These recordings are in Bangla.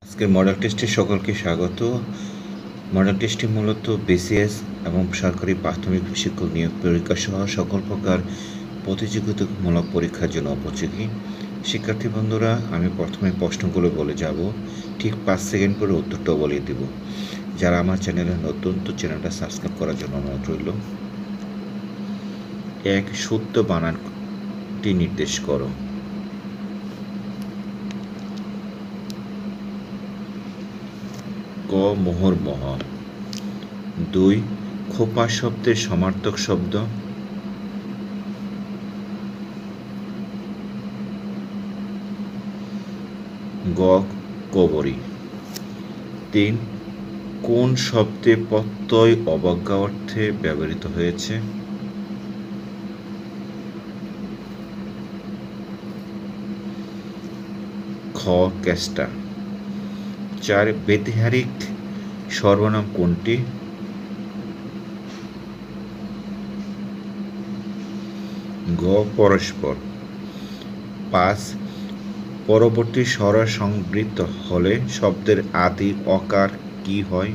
আজকের মডেল টেস্টে সকলকে স্বাগত। মডেল টেস্টটি মূলত বিসিএস এবং সরকারি প্রাথমিক শিক্ষক নিয়োগ পরীক্ষা সহ সকল প্রকার প্রতিযোগিতামূলক পরীক্ষার জন্য উপযোগী। শিক্ষার্থী বন্ধুরা, আমি প্রথমে প্রশ্নগুলো বলে যাব, ঠিক 5 সেকেন্ড পরে উত্তরটাও বলে দেব। যারা আমার চ্যানেলে নতুন, তো চ্যানেলটা সাবস্ক্রাইব করার জন্য অনুরোধ রইল। 1 শুদ্ধ বানানটি নির্দেশ করো। ক মোহরমহ। 2 খোপা শব্দের সমার্থক শব্দ। গ কবরী। 3 কোন শব্দে প্রত্যয় অবজ্ঞা অর্থে ব্যবহৃত হয়েছে? খ কেষ্টা। 4 ব্যতিহারিক সর্বনাম কোনটি? গ পরস্পর। 5 পরবর্তী স্বর সংবৃত্ত হলে শব্দের আদি অকার কি হয়?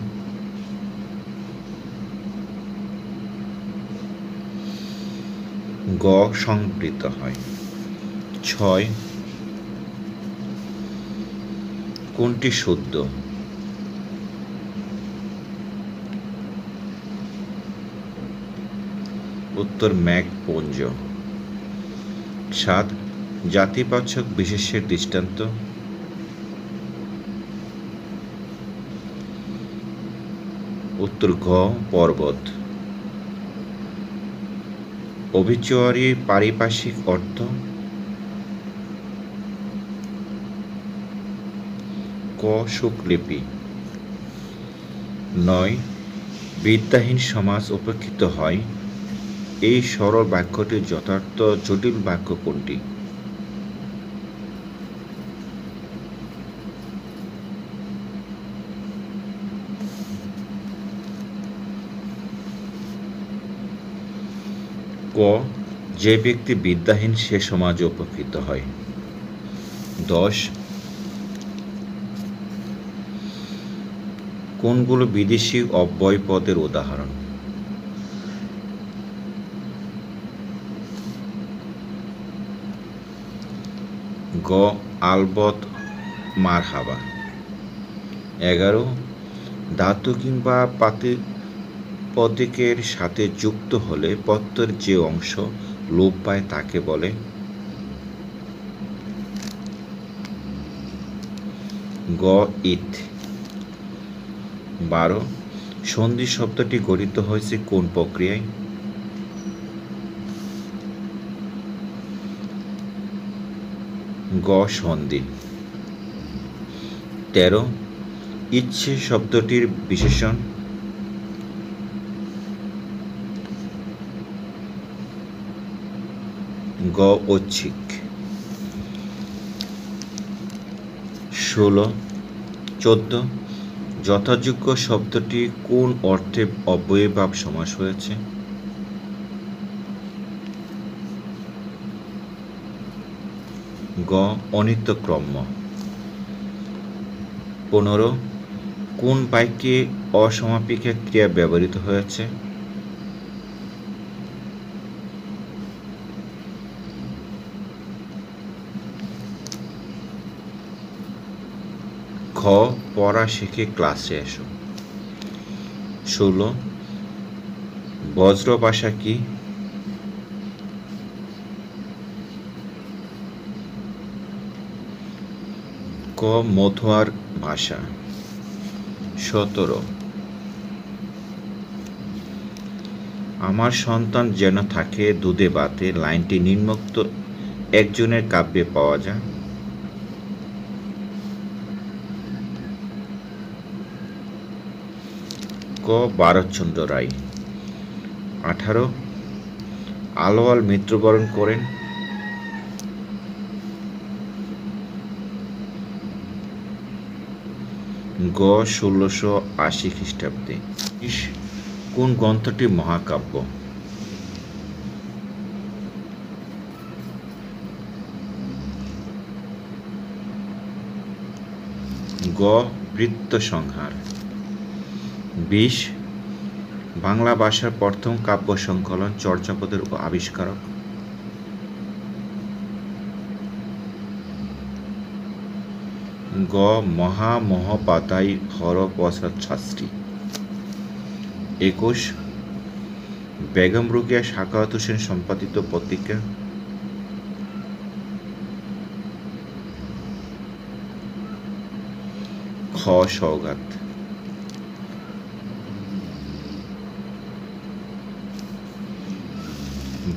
গ সংবৃত্ত হয়। 6 কোনটি শুদ্ধ? উত্তর মেঘপুঞ্জ। 7 জাতিবাচক বিশেষ্যের দৃষ্টান্ত। উত্তর ঘ পর্বত। অবিচুয়ারির পারিপার্শ্বিক অর্থ। ক সুকলিপি। 9 বিদ্যাহীন সমাজ উপেক্ষিত হয়। এই সরল বাক্যটির যথার্থ জটিল বাক্য কোনটি? ক যে ব্যক্তি বিদ্যাহীন সে সমাজে উপেক্ষিত হয়। 10 কোনগুলো বিদেশি অব্যয় পদের উদাহরণ? গ আলবত মারহাবা। 11 ধাতু কিংবা প্রাতিপদিকের সাথে যুক্ত হলে প্রত্যয়ের যে অংশ লোপ পায় তাকে বলে? গ ইত। 12 সন্ধি শব্দটি গঠিত হয়েছে কোন প্রক্রিয়ায়? গ সন্ধি। 13 ইচ্ছে শব্দটির বিশেষণ। গ ঐচ্ছিক। 14 যথাযোগ্য শব্দটি কোন অর্থে অব্যয়ীভাব সমাস হয়েছে? গ অনিত্যক্রম্য। 15 কোন বাক্যে অসমাপিকা ক্রিয়া ব্যবহৃত হয়েছে? খ পড়া শিখে ক্লাসে এসো। 16 বজ্র ভাষা কি? ক মধুয়ার ভাষা। 17 আমার সন্তান যেন থাকে দুধে ভাতে লাইনটি নিম্নোক্ত একজনের কাব্যে পাওয়া যায়। ক ভারতচন্দ্র রায়। 18 আলোয়াল মৃত্যুবরণ করেন। গ 1680 খ্রিস্টাব্দে। কোন গ্রন্থটি মহাকাব্য? খ গ বৃত্ত সংহার। 20 বাংলা ভাষার প্রথম কাব্য সংকলন চর্যাপদের আবিষ্কারক। গ মহামহোপাধ্যায় হরপ্রসাদ শাস্ত্রী। 21 বেগম রোকেয়া সাখাওয়াত হোসেন সম্পাদিত পত্রিকা। খ সওগাত।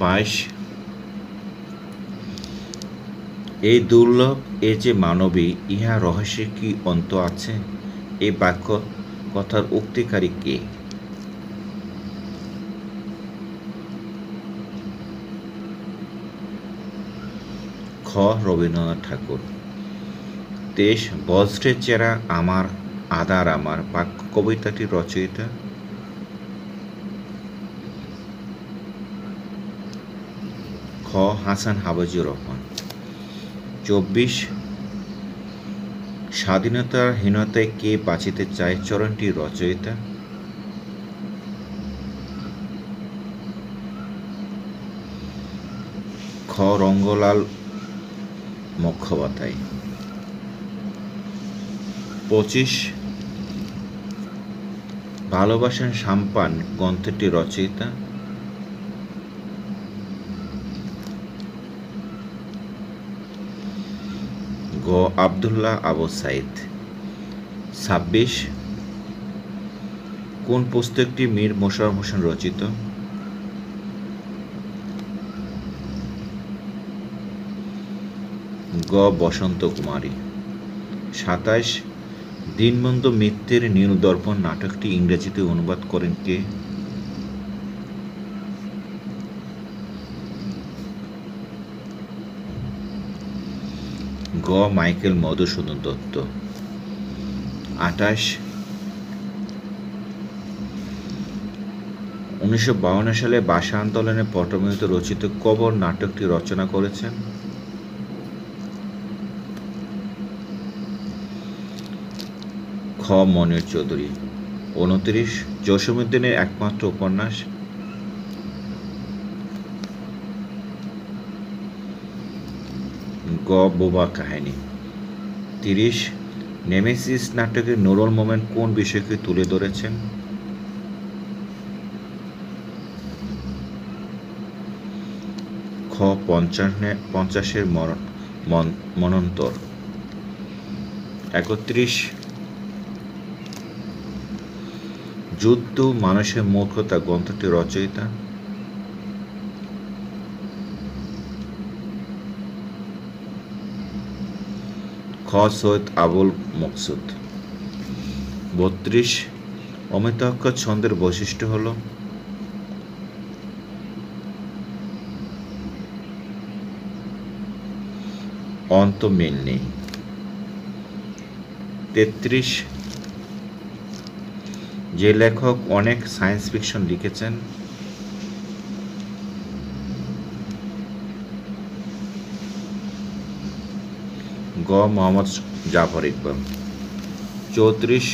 22 এই দুর্লভ এ যে মানবী, ইহা রহস্যে কি অন্ত আছে? এই বাক্য কথার উক্তিকারী কে? খ রবীন্দ্রনাথ ঠাকুর। 23 বজ্রের চেরা আমার আধার আমার বাক্য কবিতাটি রচয়িতা। খ হাসান হাবিবুর রহমান। 24 স্বাধীনতার হীনতায় কে বাঁচিতে চায় চরণটি রচয়িতা। খ রঙ্গলাল মুখোপাধ্যায়। 25 ভালোবাসার সাম্পান গ্রন্থটি রচয়িতা। গ আব্দুল্লাহ আবু সাইদ। 26 কোন পুস্তকটি মীর মোশাররফ হোসেন রচিত? গ বসন্ত কুমারী। 27 দীনবন্ধু মিত্রের নীলদর্পণ নাটকটি ইংরেজিতে অনুবাদ করেন কে? গ মাইকেল মধুসূদন দত্ত। 28 1952 সালে ভাষা আন্দোলনে পটভূমিতে রচিত কবর নাটকটি রচনা করেছেন? খ মনির চৌধুরী। 29 জসীমউদ্দীনের একমাত্র উপন্যাস? গ বোবা কাহিনী। 30 নেমেসিস নাটকে নুরুল মোমেন কোন বিষয়কে তুলে ধরেছেন? খ 50-এর মনন্তর। 31 যুদ্ধ মানুষের মূর্খতা গ্রন্থটি রচয়িতা? খ সৈয়দ আবুল মকসুদ। 32 অমিত অক্ষর ছন্দের বৈশিষ্ট্য হল? অন্ত মিল নেই। 33 যে লেখক অনেক সায়েন্স ফিকশন লিখেছেন? গ মোহাম্মদ জাফর ইকবাল। 34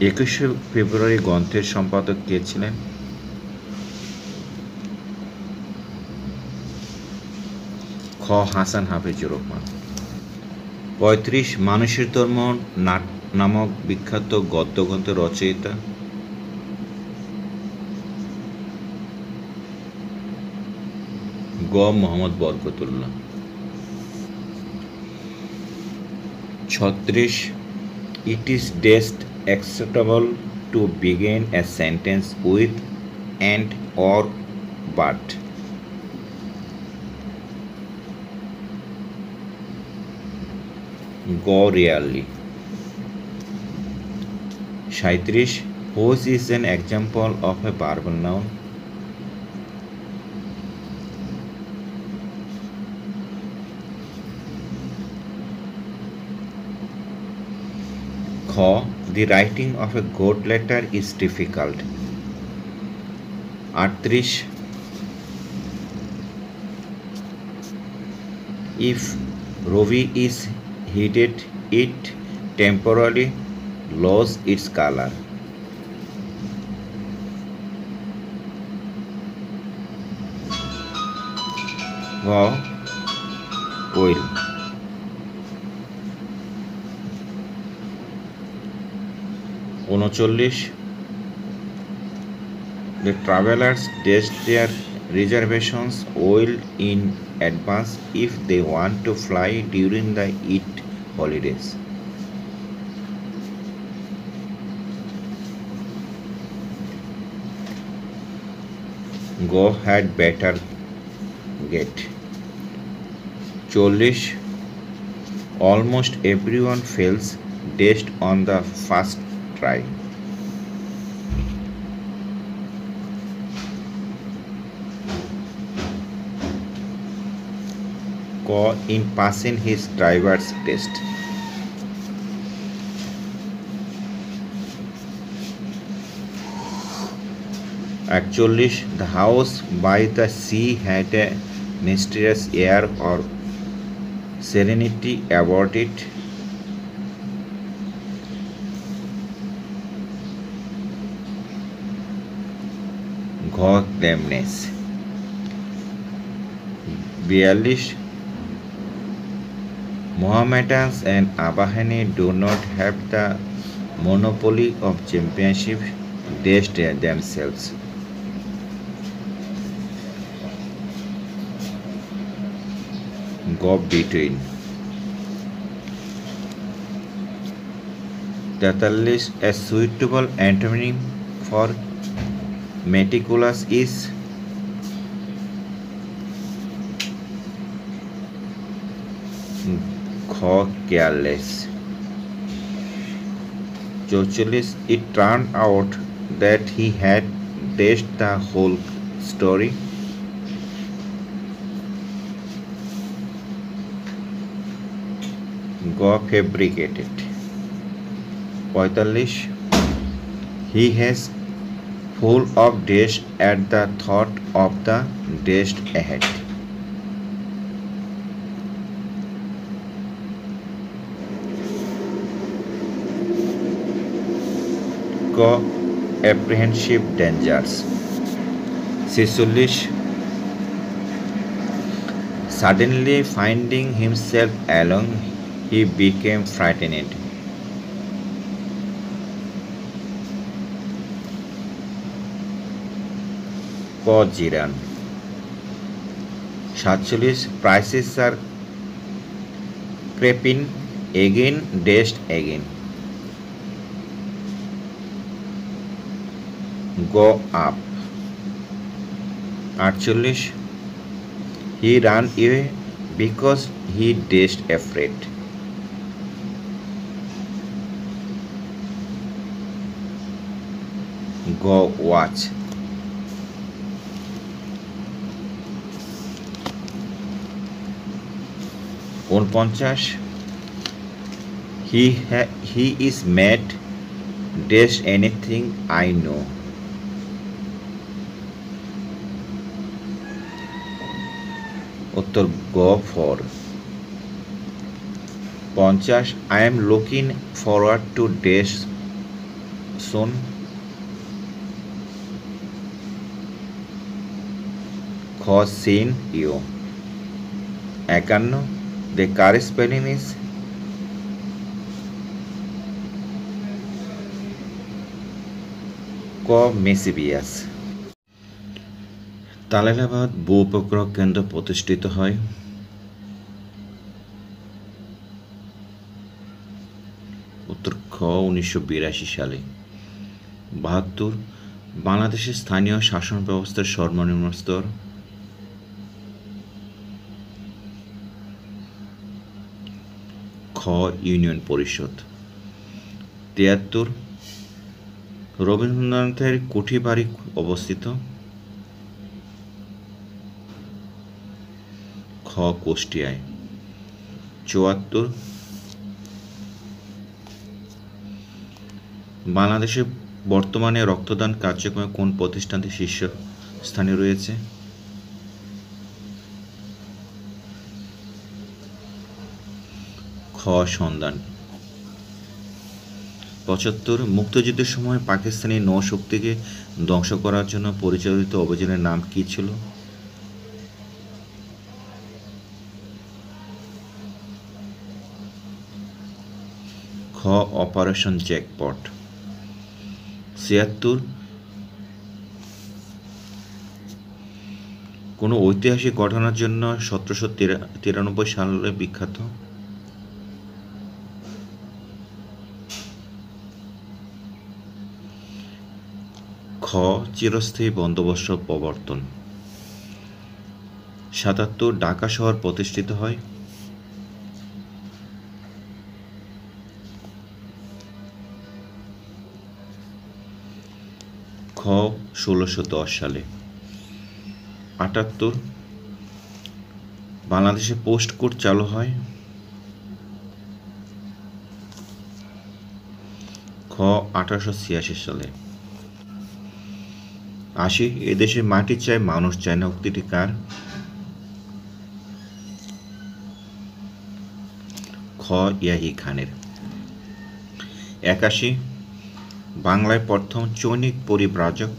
21শে ফেব্রুয়ারি গ্রন্থের সম্পাদক কে ছিলেন? খ হাসান হাফিজুর রহমান। 35 মানুষের ধর্ম নামক বিখ্যাত গদ্যগ্রন্থের রচয়িতা? গ Mohammad Barkatullah. 36 it is best acceptable to begin a sentence with and or but. Go rarely. 37 whose is an example of a verbal noun? খ the writing of a good letter is difficult. 38 if Ravi is heated it temporarily lost its color. ঘ oil. 39 The travelers test their reservations well in advance if they want to fly during the Eid holidays. Go had better get. 40 Almost everyone fails test on the first try. In passing his driver's test. Actually, the house by the sea had a mysterious air or serenity about it. Goddammness. 42 Mohammedans and Abahani do not have the monopoly of championship test themselves. Go between. 43 A suitable antonym for meticulous is careless. 44 It turned out that he had guessed the whole story. Go fabricated. 45 He has full of days at the thought of the days ahead. Go apprehensive dangers. 46 Suddenly finding himself alone, he became frightened. Jiran. 47 Prices are creeping again, dashed again. Go up. 48 He ran away because he dashed afraid. Go watch. 49 He is mad, dash anything I know. উত্তর গ for 50 I am looking forward to dash soon. খ seen you. 51 The correct spelling is Mesibius. Talibabad ভূ উপগ্রহ কেন্দ্র প্রতিষ্ঠিত হয়। উত্তর খ 1982 সালে। 72 বাংলাদেশের স্থানীয় শাসন ব্যবস্থার সর্বনিম্ন স্তর। খ ইউনিয়ন পরিষদ। 73 রবীন্দ্রনাথের কুঠি বাড়ি অবস্থিত। খ কুষ্টিয়ায়। 74 বাংলাদেশে বর্তমানে রক্তদান কার্যক্রমে কোন প্রতিষ্ঠানটি শীর্ষ স্থানে রয়েছে? খ খ সন্ধান। ৭৫ মুক্তিযুদ্ধের সময় পাকিস্তানি নৌশক্তিকে ধ্বংস করার জন্য পরিচালিত অভিযানের নাম কী ছিল? খ অপারেশন জ্যাকপট। ৭৬ কোনো ঐতিহাসিক ঘটনার জন্য ১৭৯৩ সালে বিখ্যাত? খ চিরস্থায়ী বন্দোবস্ত প্রবর্তন। ৭৭ ঢাকা শহর প্রতিষ্ঠিত হয়? খ ১৬১০ সালে। ৭৮ বাংলাদেশে পোস্ট কোড চালু হয়? খ ১৮৮৬ সালে। ৮০ এদেশে মাটি চায় মানুষ চায় না উক্তিটি কার? খ ইয়াহি খানের। ৮১ বাংলায় প্রথম চৈনিক পরিব্রাজক?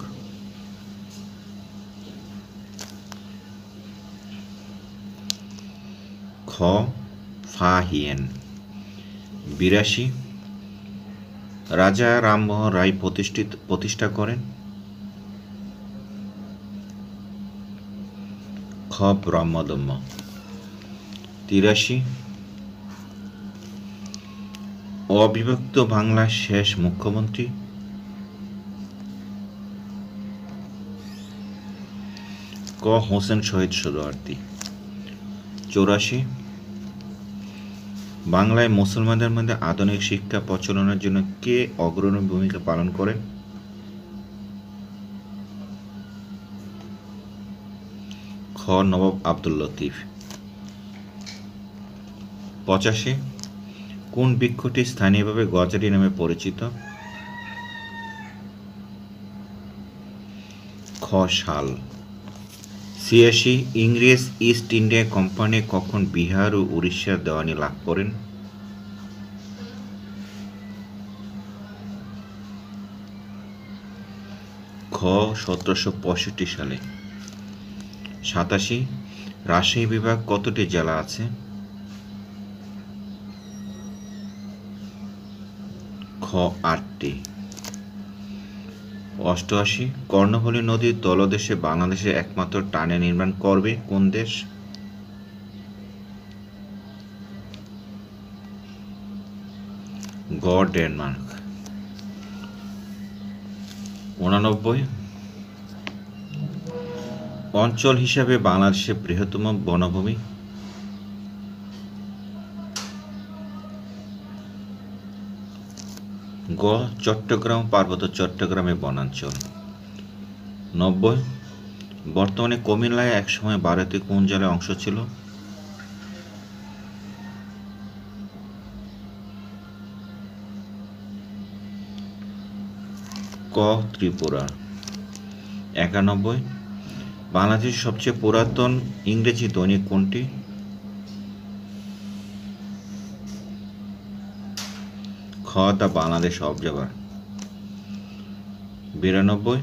খ ফা হিয়েন। ৮২ রাজা রামমোহন রায় প্রতিষ্ঠা করেন? খ ব্রহ্মদম্ম। ৮৩ অবিভক্ত বাংলার শেষ মুখ্যমন্ত্রী? ক হোসেন শহীদ সোহরাওয়ার্দী। ৮৪ বাংলায় মুসলমানদের মধ্যে আধুনিক শিক্ষা প্রচলনের জন্য কে অগ্রণী ভূমিকা পালন করেন? খ নবাব আব্দুল লতিফ। ৮৫ কোন বৃক্ষটি স্থানীয়ভাবে গজারি নামে পরিচিত? খ শাল। ৮৬ ইংরেজ ইস্ট ইন্ডিয়া কোম্পানি কখন বিহার ও উড়িষ্যার দেওয়ানি লাভ করেন? খ ১৭৬৫ সালে। ৮৭ রাজশাহী বিভাগ কতটি জেলা আছে? খ ৮টি। ৮৮ কর্ণফুলী নদীর তলদেশে বাংলাদেশের একমাত্র টানেল নির্মাণ করবে কোন দেশ? গ ডেনমার্ক। ৮৯ অঞ্চল হিসাবে বাংলাদেশের বৃহত্তম বনভূমি? গ চট্টগ্রাম পার্বত্য চট্টগ্রামের বনাঞ্চল। ৯০ বর্তমানে কুমিল্লায় একসময় ভারতের কোন জেলার অংশ ছিল? ক ত্রিপুরা। ৯১ বাংলাদেশের সবচেয়ে পুরাতন ইংরেজি দৈনিক কোনটি? খ দ্য বাংলাদেশ অবজার্ভার। ৯২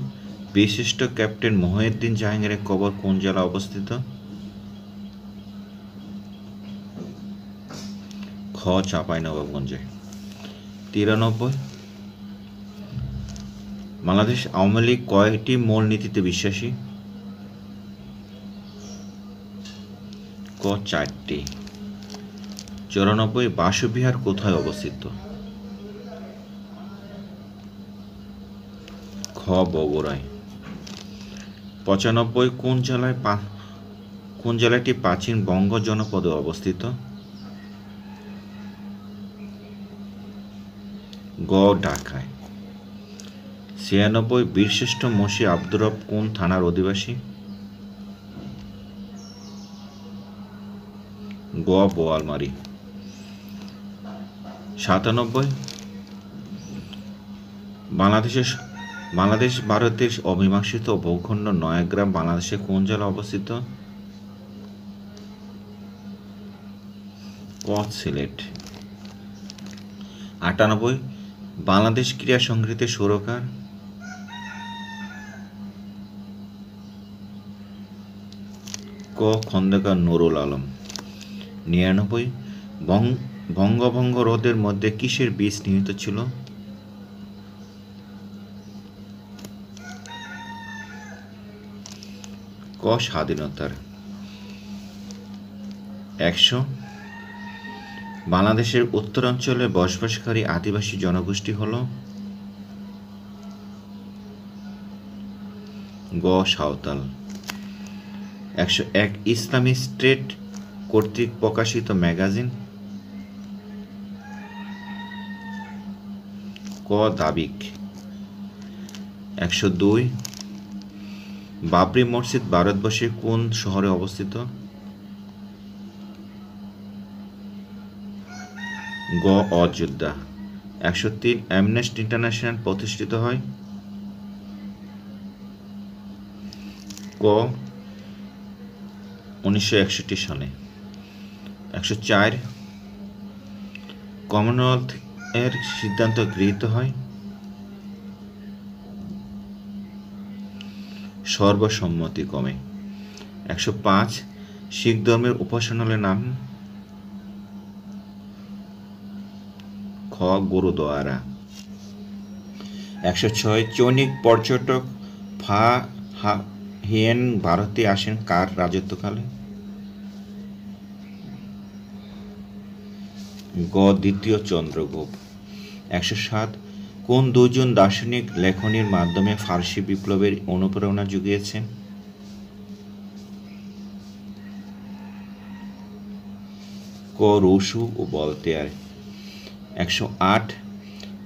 বিশিষ্ট ক্যাপ্টেন মহিউদ্দিন জাহাঙ্গীরের কবর কোন জেলায় অবস্থিত? খ চাঁপাইনবাবগঞ্জে। ৯৩ বাংলাদেশ আওয়ামী লীগ কয়টি মূলনীতিতে বিশ্বাসী? ক ৪টি। ৯৪ বাসুবিহার কোথায় অবস্থিত? খ বগুড়ায়। ৯৫ কোন জেলাটি প্রাচীন বঙ্গ জনপদে অবস্থিত? গ ঢাকায়। ৯৬ বীরশ্রেষ্ঠ মসি আব্দুর রব কোন থানার অধিবাসী? গ বোয়ালমারী। ৯৭ বাংলাদেশ ভারতের অমীমাংসিত ভূখণ্ড নয়াগ্রাম বাংলাদেশে কোন জেলায় অবস্থিত? ক সিলেট। 98 বাংলাদেশ ক্রীড়া সংঘের সুরকার। ক খন্দকার নুরুল আলম। 99 বঙ্গভঙ্গ রোধের মধ্যে কিসের বীজ নিহিত ছিল? ক স্বাধীনতার। 100 বাংলাদেশের উত্তরাঞ্চলে বসবাসকারী আদিবাসী জনগোষ্ঠী হল? গ সাঁওতাল। 101 ইসলামী স্টেট কর্তৃক প্রকাশিত ম্যাগাজিন? ক দাবিক। 102 বাবরি মসজিদ ভারতবর্ষের কোন শহরে অবস্থিত? গ অযোধ্যা। 103 অ্যামনেস্টি ইন্টারন্যাশনাল প্রতিষ্ঠিত হয়? ক 1961 সালে। 104 কমনওয়েলথ এর সিদ্ধান্ত গৃহীত হয়? সর্বসম্মতিক্রমে। 105 শিখ ধর্মের উপাসনালয়ের নাম? খ গুরুদ্বারা। 106 চৈনিক পর্যটক ফা হিয়েন ভারতে আসেন কার রাজত্বকালে? গ দ্বিতীয় চন্দ্রগুপ্ত। 107 কোন দুজন দার্শনিক লেখনীর মাধ্যমে ফার্সি বিপ্লবের অনুপ্রেরণা জুগিয়েছেন? ক রুশো ও ভলতেয়ার। 108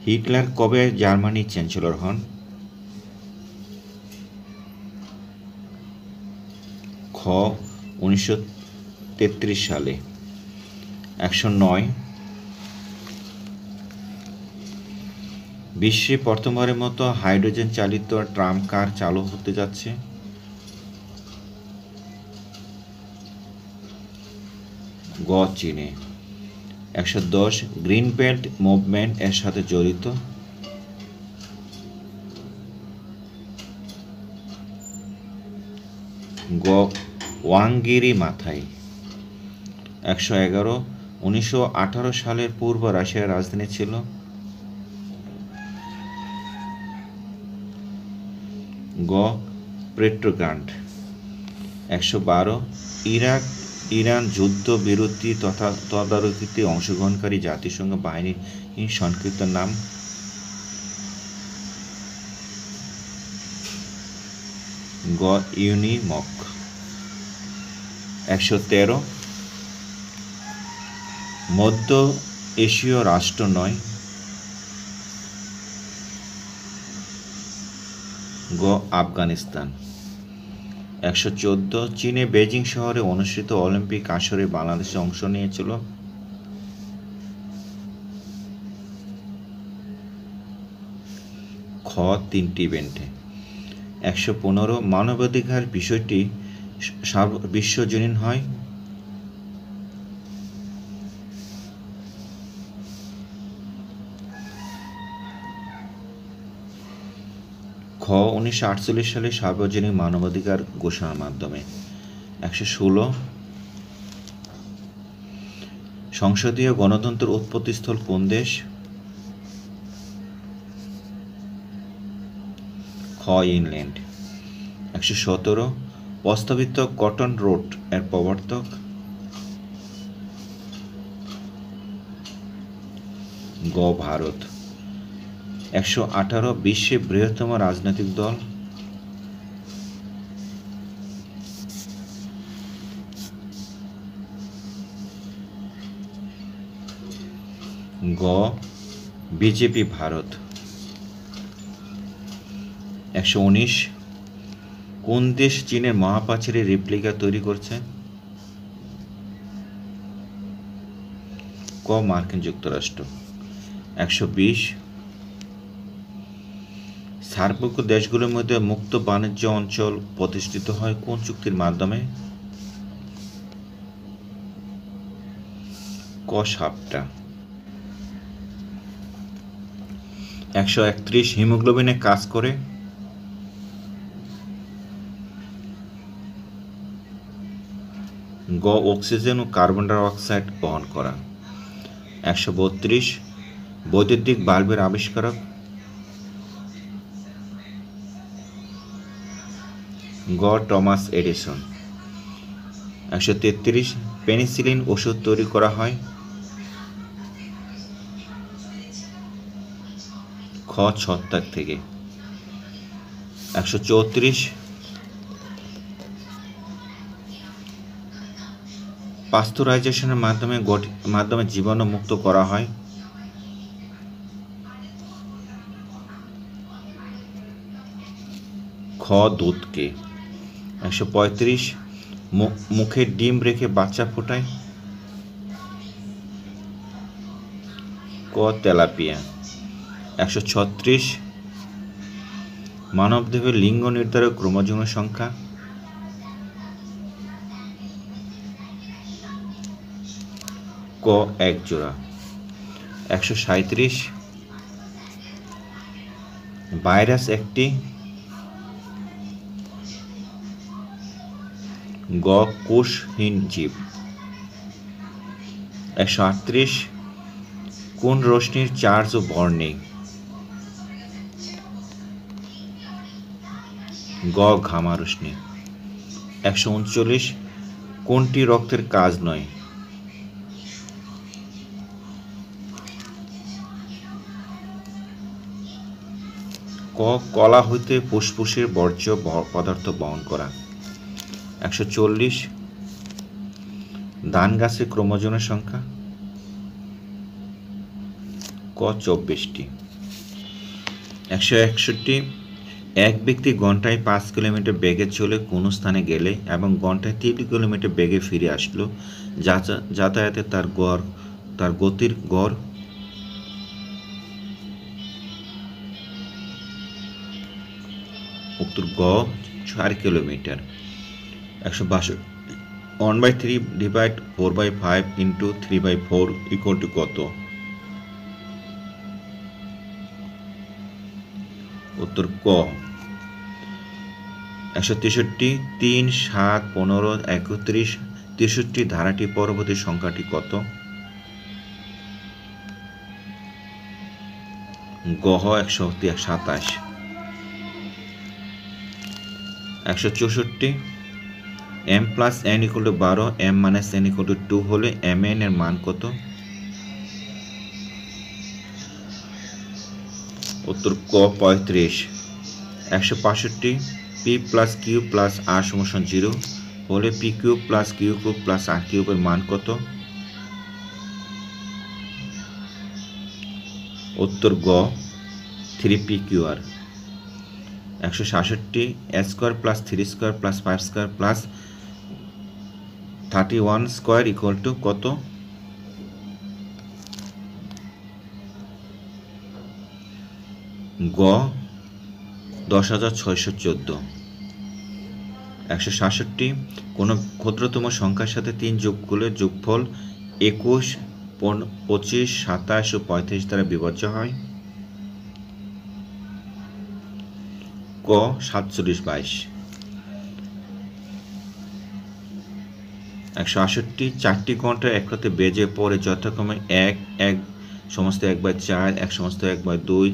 হিটলার কবে জার্মানির চ্যান্সেলর হন? খ 1933 সালে। 109 বিশ্বে প্রথমবারের মতো হাইড্রোজেন চালিত ট্রাম কার চালু হতে যাচ্ছে? গ চীনে। 110 গ্রিন বেল্ট মুভমেন্ট এর সাথে জড়িত? গ ওয়াংগিরি মাথায়। 111 1918 সালের পূর্ব রাশিয়ার রাজধানী ছিল? গ পেট্রোগ্রাড। 112 ইরাক ইরান যুদ্ধ বিরতি তথা তদারকিতে অংশগ্রহণকারী জাতিসংঘ বাহিনীর সংক্ষিপ্ত নাম? গ ইউনিমক। 113 মধ্য এশীয় রাষ্ট্র নয়? গ আফগানিস্তান। 114 চীনে বেজিং শহরে অনুষ্ঠিত অলিম্পিক আসরে বাংলাদেশ অংশ নিয়েছিল? খ 3টি ইভেন্টে। 115 মানবাধিকার বিষয়টি বিশ্বজনীন হয়? খ 1948 সালে সার্বজনীন মানবাধিকার ঘোষণার মাধ্যমে। 116 সংসদীয় গণতন্ত্রের উৎপত্তিস্থল কোন দেশ? খ ইংল্যান্ড। 117 প্রস্তাবিত কটন রোড এর প্রবর্তক? গ ভারত। 118 বিশ্বের বৃহত্তম রাজনৈতিক দল? গ বিজেপি ভারত। 119 কোন দেশ চীনের মহাপ্রাচীরের রেপ্লিকা তৈরি করছে? ক মার্কিন যুক্তরাষ্ট্র। 120 সার্কভুক্ত দেশগুলোর মধ্যে মুক্ত বাণিজ্য অঞ্চল প্রতিষ্ঠিত হয় কোন চুক্তির মাধ্যমে? ক সাপটা। 131 হিমোগ্লোবিনে কাজ করে। গ অক্সিজেন ও কার্বন ডাই অক্সাইড বহন করা। 132 বৈদ্যুতিক বাল্বের আবিষ্কারক। গ টমাস এডিসন। 133 পেনিসিলিন ওষুধ তৈরি করা হয়। খ ছত্রাক থেকে। 134 পাস্তুরাইজেশনের মাধ্যমে জীবাণু মুক্ত করা হয়। খ দুধকে। 135 মুখে ডিম রেখে বাচ্চা ফোটায়। ক তেলাপিয়া। 136 মানবদেহের লিঙ্গ নির্ধারক ক্রোমোজোমের সংখ্যা। ক এক জোড়া। 137 ভাইরাস একটি। গ কোষহীন জীব। 138 কোন রশ্মির চার্জ ও ভর নেই। গ গামা রশ্মি। 139 কোনটি রক্তের কাজ নয়। ক কলা হইতে ফুসফুসের বর্জ্য পদার্থ বহন করা। 140 ধান গাছের ক্রোমোজোমের সংখ্যা। ক 24টি। 161 এক ব্যক্তি ঘন্টায় 5 কিলোমিটার বেগে চলে কোনো স্থানে গেলে এবং ঘন্টায় 3 কিলোমিটার বেগে ফিরে আসলো, যাতায়াতে তার গতির গড়। উত্তর গ 4 kilometre. 162 1/3 divide 4/5 into 3/4 equal to কত। উত্তর ক 163 3 7 15 31 63 ধারাটি পরবর্তী সংখ্যাটি কত। গ 127। 164 m plus n equal to 12 m minus n equal to 2 হলে mn এর মান কত। উত্তর ক 35। 165 p plus q plus r সমান 0 হলে p cube plus q cube plus r কিউবের মান কত। উত্তর গ 3pqr। 166 a square plus 3 square plus 5 square plus 31 square equal to কত। গ 10,614। 167 কোনো ক্ষুদ্রতম সংখ্যার সাথে 3 যোগ করলে যোগফল 21, 25, 27 ও 35 দ্বারা বিভাজ্য হয়। ক 47/22। 168 4টি ঘন্টা একসাথে বেজে পরে যথাক্রমে 1 1 সমস্ত 1/4 1 সমস্ত 1/2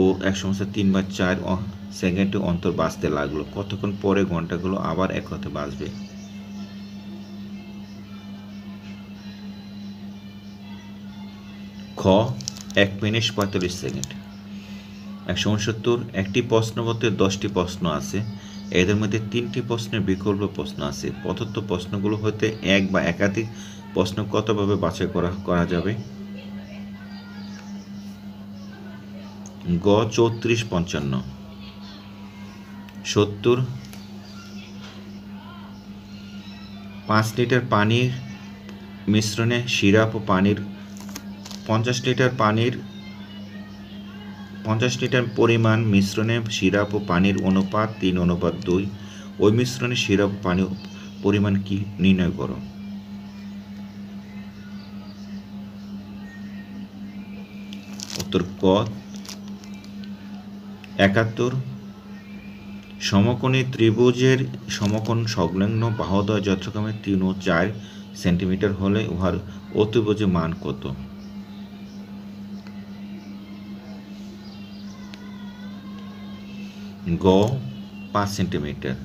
ও 1 সমস্ত 3/4 সেকেন্ডে অন্তর বাজতে লাগলো, কতক্ষণ পরে ঘন্টাগুলো আবার একসাথে বাজবে। খ 1 মিনিট 45 সেকেন্ড। 169 একটি প্রশ্নপত্রে 10টি প্রশ্ন আছে, এদের মধ্যে 3টি প্রশ্নের বিকল্প প্রশ্ন আছে। প্রদত্ত প্রশ্নগুলো হতে এক বা একাধিক প্রশ্ন কতভাবে বাছাই করা যাবে। গ 34-55। 70 5 লিটার পানির মিশ্রণে সিরাপ ও পানির 50 লিটার পরিমাণ মিশ্রণে সিরাপ ও পানির অনুপাত 3:2। ওই মিশ্রণে সিরাপ ও পানির পরিমাণ কি নির্ণয় করো। উত্তর ক 71 সমকোণী ত্রিভুজের সমকোণ সংলগ্ন বাহুদ্বয় যথাক্রমে 3 ও 4 সেন্টিমিটার হলে উহার অতিভুজের মান কত? গ 5 সেন্টিমিটার।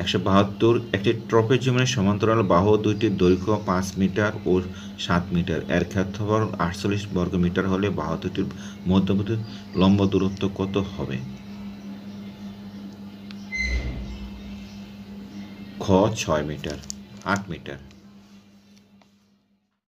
172 একটি ট্রপেজিয়ামের সমান্তরাল বাহু দুইটির দৈর্ঘ্য 5 মিটার ও 7 মিটার, এর ক্ষেত্রফল 48 বর্গ মিটার হলে বাহু দুটির মধ্যবর্তী লম্ব দূরত্ব কত হবে? খ 6 মিটার 8 মিটার।